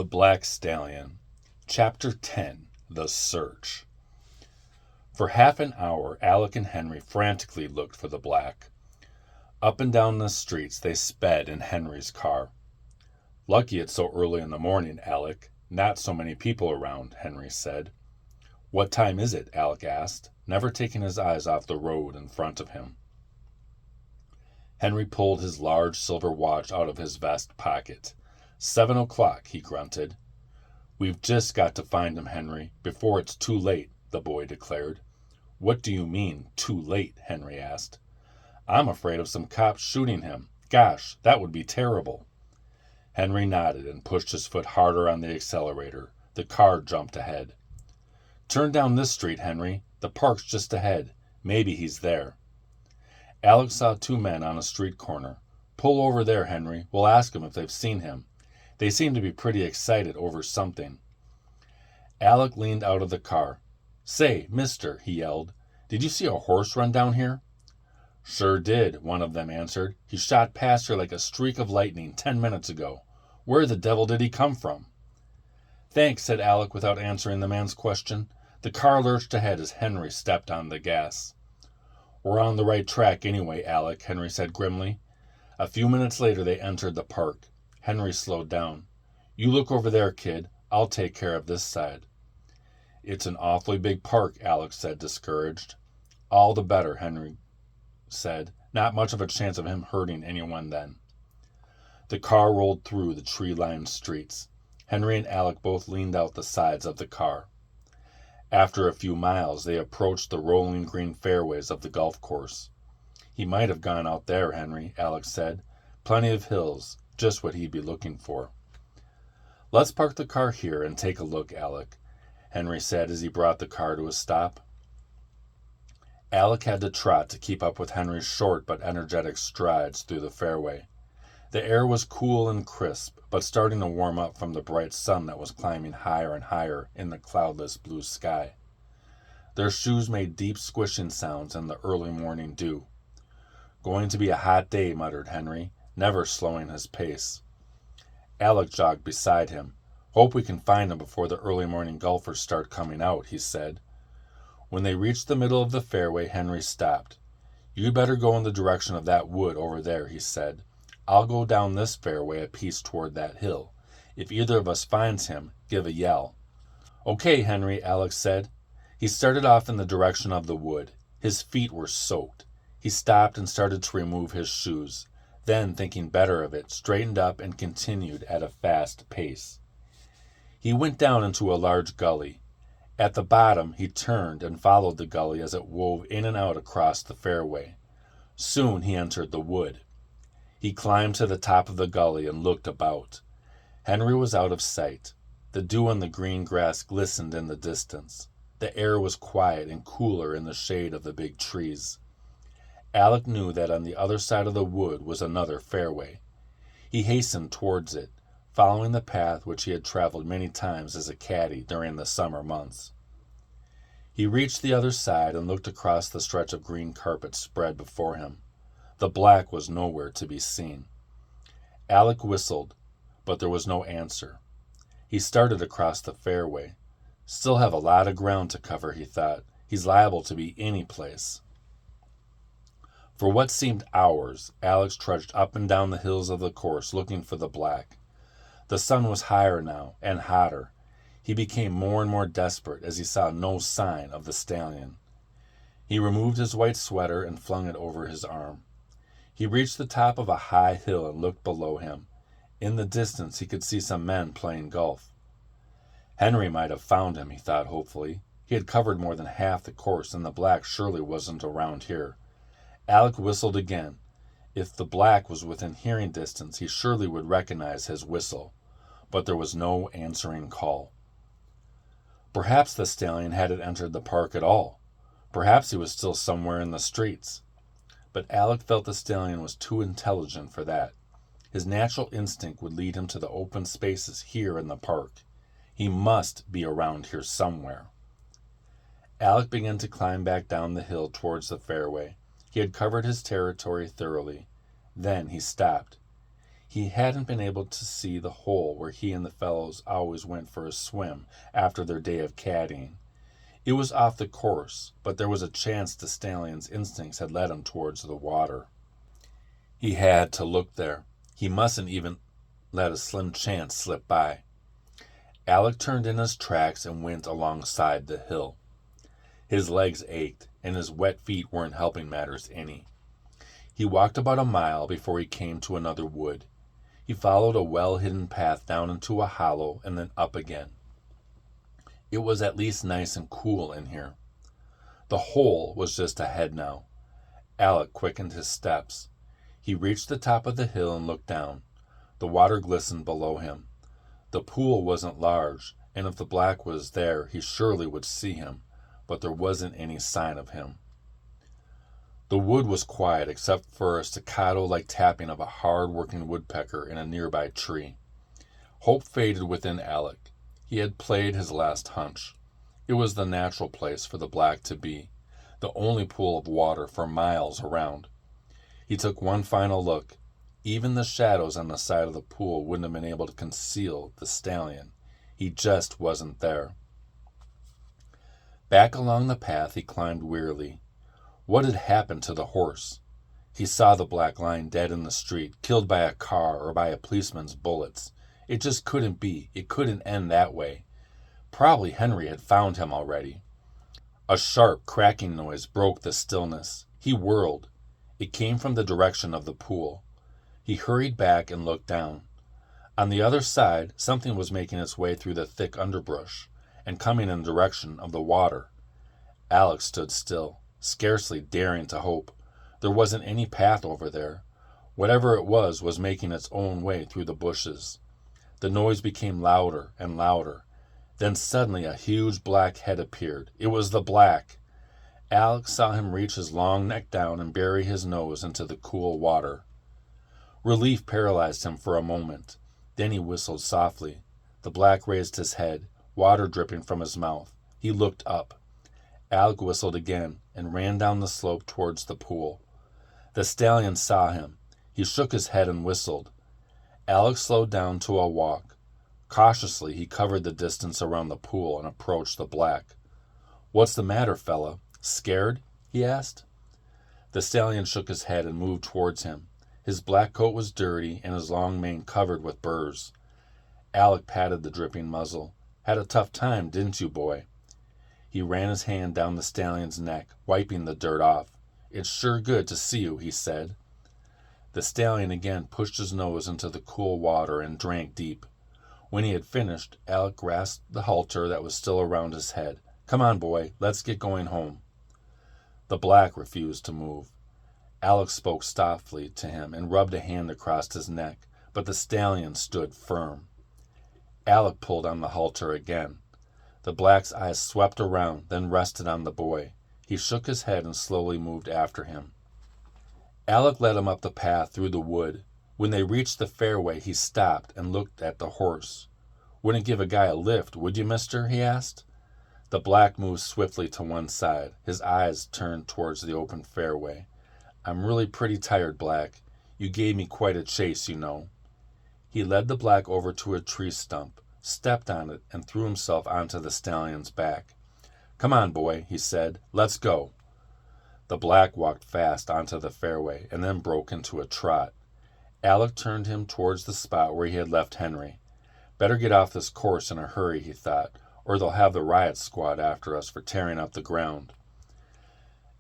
The Black Stallion. Chapter 10. The Search. For half an hour, Alec and Henry frantically looked for the Black. Up and down the streets they sped in Henry's car. "Lucky it's so early in the morning, Alec. Not so many people around," Henry said. "What time is it?" Alec asked, never taking his eyes off the road in front of him. Henry pulled his large silver watch out of his vest pocket. 7 o'clock, he grunted. "We've just got to find him, Henry, before it's too late," the boy declared. "What do you mean, too late?" Henry asked. "I'm afraid of some cops shooting him. Gosh, that would be terrible." Henry nodded and pushed his foot harder on the accelerator. The car jumped ahead. "Turn down this street, Henry. The park's just ahead. Maybe he's there." Alec saw two men on a street corner. "Pull over there, Henry. We'll ask them if they've seen him. They seem to be pretty excited over something." Alec leaned out of the car. "Say, mister," he yelled, "did you see a horse run down here?" "Sure did," one of them answered. "He shot past here like a streak of lightning 10 minutes ago. Where the devil did he come from?" "Thanks," said Alec without answering the man's question. The car lurched ahead as Henry stepped on the gas. "We're on the right track anyway, Alec," Henry said grimly. A few minutes later they entered the park. Henry slowed down. "You look over there, kid. I'll take care of this side." "It's an awfully big park," Alec said, discouraged. "All the better," Henry said. "Not much of a chance of him hurting anyone then." The car rolled through the tree-lined streets. Henry and Alec both leaned out the sides of the car. After a few miles, they approached the rolling green fairways of the golf course. "He might have gone out there, Henry," Alec said. "Plenty of hills. Just what he'd be looking for." "Let's park the car here and take a look, Alec," Henry said as he brought the car to a stop. Alec had to trot to keep up with Henry's short but energetic strides through the fairway. The air was cool and crisp, but starting to warm up from the bright sun that was climbing higher and higher in the cloudless blue sky. Their shoes made deep squishing sounds in the early morning dew. "Going to be a hot day," muttered Henry, never slowing his pace. Alec jogged beside him. "Hope we can find him before the early morning golfers start coming out," he said. When they reached the middle of the fairway, Henry stopped. "You'd better go in the direction of that wood over there," he said. "I'll go down this fairway a piece toward that hill. If either of us finds him, give a yell." "Okay, Henry," Alec said. He started off in the direction of the wood. His feet were soaked. He stopped and started to remove his shoes. Then, thinking better of it, straightened up and continued at a fast pace. He went down into a large gully. At the bottom, he turned and followed the gully as it wove in and out across the fairway. Soon he entered the wood. He climbed to the top of the gully and looked about. Henry was out of sight. The dew on the green grass glistened in the distance. The air was quiet and cooler in the shade of the big trees. Alec knew that on the other side of the wood was another fairway. He hastened towards it, following the path which he had traveled many times as a caddy during the summer months. He reached the other side and looked across the stretch of green carpet spread before him. The Black was nowhere to be seen. Alec whistled, but there was no answer. He started across the fairway. Still have a lot of ground to cover, he thought. He's liable to be any place. For what seemed hours, Alex trudged up and down the hills of the course looking for the Black. The sun was higher now, and hotter. He became more and more desperate as he saw no sign of the stallion. He removed his white sweater and flung it over his arm. He reached the top of a high hill and looked below him. In the distance he could see some men playing golf. Henry might have found him, he thought hopefully. He had covered more than half the course, and the Black surely wasn't around here. Alec whistled again. If the Black was within hearing distance, he surely would recognize his whistle. But there was no answering call. Perhaps the stallion hadn't entered the park at all. Perhaps he was still somewhere in the streets. But Alec felt the stallion was too intelligent for that. His natural instinct would lead him to the open spaces here in the park. He must be around here somewhere. Alec began to climb back down the hill towards the fairway. He had covered his territory thoroughly. Then he stopped. He hadn't been able to see the hole where he and the fellows always went for a swim after their day of caddying. It was off the course, but there was a chance the stallion's instincts had led him towards the water. He had to look there. He mustn't even let a slim chance slip by. Alec turned in his tracks and went alongside the hill. His legs ached, and his wet feet weren't helping matters any. He walked about a mile before he came to another wood. He followed a well-hidden path down into a hollow and then up again. It was at least nice and cool in here. The hole was just ahead now. Alec quickened his steps. He reached the top of the hill and looked down. The water glistened below him. The pool wasn't large, and if the black was there, he surely would see him, but there wasn't any sign of him. The wood was quiet except for a staccato-like tapping of a hard-working woodpecker in a nearby tree. Hope faded within Alec. He had played his last hunch. It was the natural place for the black to be, the only pool of water for miles around. He took one final look. Even the shadows on the side of the pool wouldn't have been able to conceal the stallion. He just wasn't there. Back along the path he climbed wearily. What had happened to the horse? He saw the black lying dead in the street, killed by a car or by a policeman's bullets. It just couldn't be. It couldn't end that way. Probably Henry had found him already. A sharp, cracking noise broke the stillness. He whirled. It came from the direction of the pool. He hurried back and looked down. On the other side, something was making its way through the thick underbrush and coming in the direction of the water. Alec stood still, scarcely daring to hope. There wasn't any path over there. Whatever it was making its own way through the bushes. The noise became louder and louder. Then suddenly a huge black head appeared. It was the black. Alec saw him reach his long neck down and bury his nose into the cool water. Relief paralyzed him for a moment. Then he whistled softly. The black raised his head, water dripping from his mouth. He looked up. Alec whistled again and ran down the slope towards the pool. The stallion saw him. He shook his head and whistled. Alec slowed down to a walk. Cautiously, he covered the distance around the pool and approached the black. "What's the matter, fella? Scared?" he asked. The stallion shook his head and moved towards him. His black coat was dirty and his long mane covered with burrs. Alec patted the dripping muzzle. "Had a tough time, didn't you, boy?" He ran his hand down the stallion's neck, wiping the dirt off. "It's sure good to see you," he said. The stallion again pushed his nose into the cool water and drank deep. When he had finished, Alec grasped the halter that was still around his head. "Come on, boy, let's get going home." The black refused to move. Alec spoke softly to him and rubbed a hand across his neck, but the stallion stood firm. Alec pulled on the halter again. The black's eyes swept around, then rested on the boy. He shook his head and slowly moved after him. Alec led him up the path through the wood. When they reached the fairway, he stopped and looked at the horse. "Wouldn't give a guy a lift, would you, mister?" he asked. The black moved swiftly to one side, his eyes turned towards the open fairway. "I'm really pretty tired, Black. You gave me quite a chase, you know." He led the black over to a tree stump, stepped on it, and threw himself onto the stallion's back. "Come on, boy," he said. "Let's go." The black walked fast onto the fairway and then broke into a trot. Alec turned him towards the spot where he had left Henry. "Better get off this course in a hurry," he thought, "or they'll have the riot squad after us for tearing up the ground."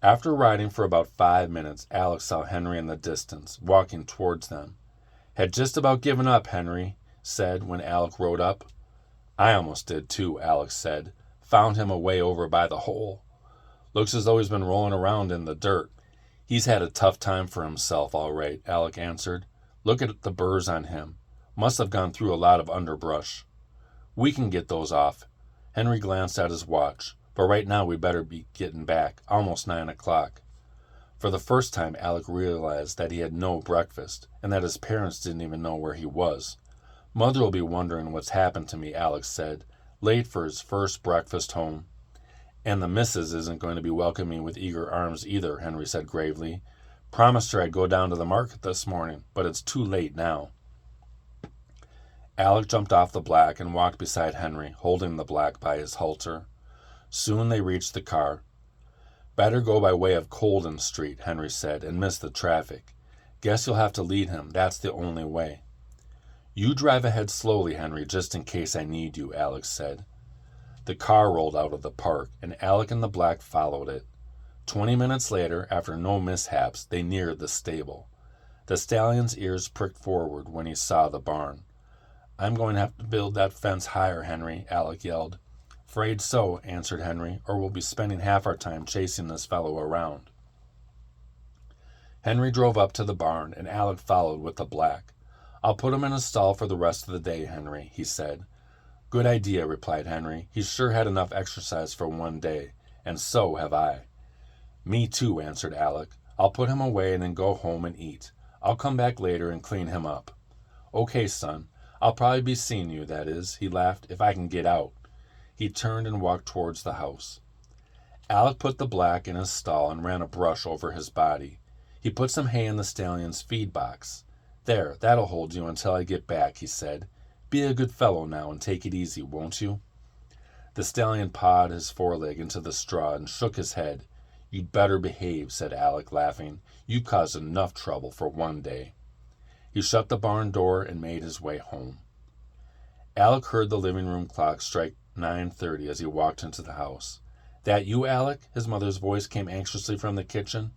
After riding for about 5 minutes, Alec saw Henry in the distance, walking towards them. "Had just about given up," Henry said when Alec rode up. "I almost did too," Alec said. "Found him away over by the hole. Looks as though he's been rolling around in the dirt." "He's had a tough time for himself, all right," Alec answered. "Look at the burrs on him. Must have gone through a lot of underbrush." "We can get those off." Henry glanced at his watch. "But right now we'd better be getting back. Almost 9 o'clock. For the first time, Alec realized that he had no breakfast, and that his parents didn't even know where he was. "Mother will be wondering what's happened to me," Alec said. "Late for his first breakfast home." "And the missus isn't going to be welcoming me with eager arms either," Henry said gravely. "Promised her I'd go down to the market this morning, but it's too late now." Alec jumped off the Black and walked beside Henry, holding the Black by his halter. Soon they reached the car. "Better go by way of Colden Street," Henry said, "and miss the traffic. Guess you'll have to lead him. That's the only way." "You drive ahead slowly, Henry, just in case I need you," Alec said. The car rolled out of the park, and Alec and the Black followed it. 20 minutes later, after no mishaps, they neared the stable. The stallion's ears pricked forward when he saw the barn. "I'm going to have to build that fence higher, Henry," Alec yelled. "'Fraid so," answered Henry, "or we'll be spending half our time chasing this fellow around." Henry drove up to the barn, and Alec followed with the Black. "I'll put him in a stall for the rest of the day, Henry," he said. "Good idea," replied Henry. "He's sure had enough exercise for one day, and so have I." "Me too," answered Alec. "I'll put him away and then go home and eat. I'll come back later and clean him up." "Okay, son. I'll probably be seeing you, that is," he laughed, "if I can get out." He turned and walked towards the house. Alec put the Black in his stall and ran a brush over his body. He put some hay in the stallion's feed box. "There, that'll hold you until I get back," he said. "Be a good fellow now and take it easy, won't you?" The stallion pawed his foreleg into the straw and shook his head. "You'd better behave," said Alec, laughing. "You caused enough trouble for one day." He shut the barn door and made his way home. Alec heard the living room clock strike 9:30 as he walked into the house. "That you, Alec?" His mother's voice came anxiously from the kitchen.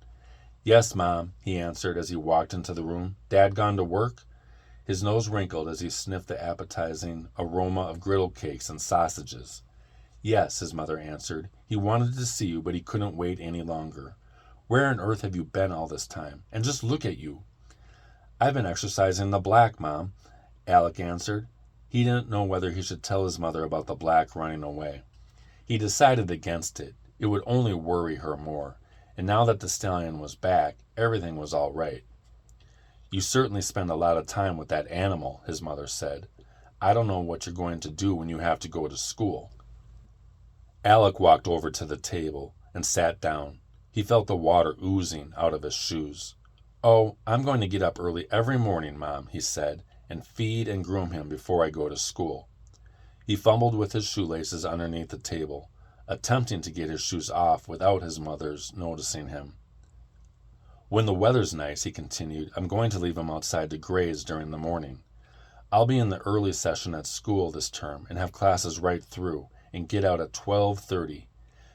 "Yes, Mom," he answered as he walked into the room. "Dad gone to work?" His nose wrinkled as he sniffed the appetizing aroma of griddle cakes and sausages. "Yes," his mother answered. "He wanted to see you, but he couldn't wait any longer. Where on earth have you been all this time? And just look at you." "I've been exercising the Black, Mom," Alec answered. He didn't know whether he should tell his mother about the Black running away. He decided against it. It would only worry her more. And now that the stallion was back, everything was all right. "You certainly spend a lot of time with that animal," his mother said. "I don't know what you're going to do when you have to go to school." Alec walked over to the table and sat down. He felt the water oozing out of his shoes. "Oh, I'm going to get up early every morning, Mom," he said, "and feed and groom him before I go to school." He fumbled with his shoelaces underneath the table, attempting to get his shoes off without his mother's noticing him. "When the weather's nice," he continued, "I'm going to leave him outside to graze during the morning. I'll be in the early session at school this term and have classes right through and get out at 12:30.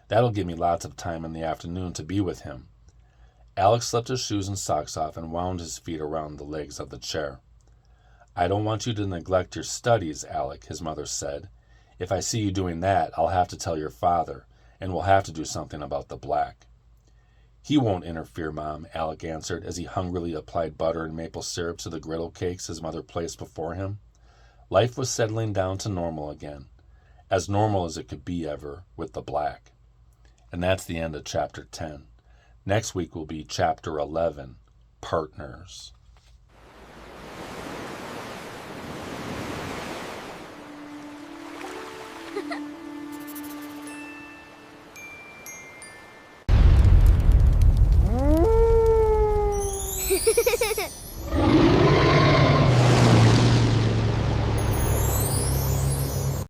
That'll give me lots of time in the afternoon to be with him." Alec slipped his shoes and socks off and wound his feet around the legs of the chair. "I don't want you to neglect your studies, Alec," his mother said. "If I see you doing that, I'll have to tell your father, and we'll have to do something about the Black." "He won't interfere, Mom," Alec answered as he hungrily applied butter and maple syrup to the griddle cakes his mother placed before him. Life was settling down to normal again, as normal as it could be ever with the Black. And that's the end of Chapter 10. Next week will be Chapter 11, Partners.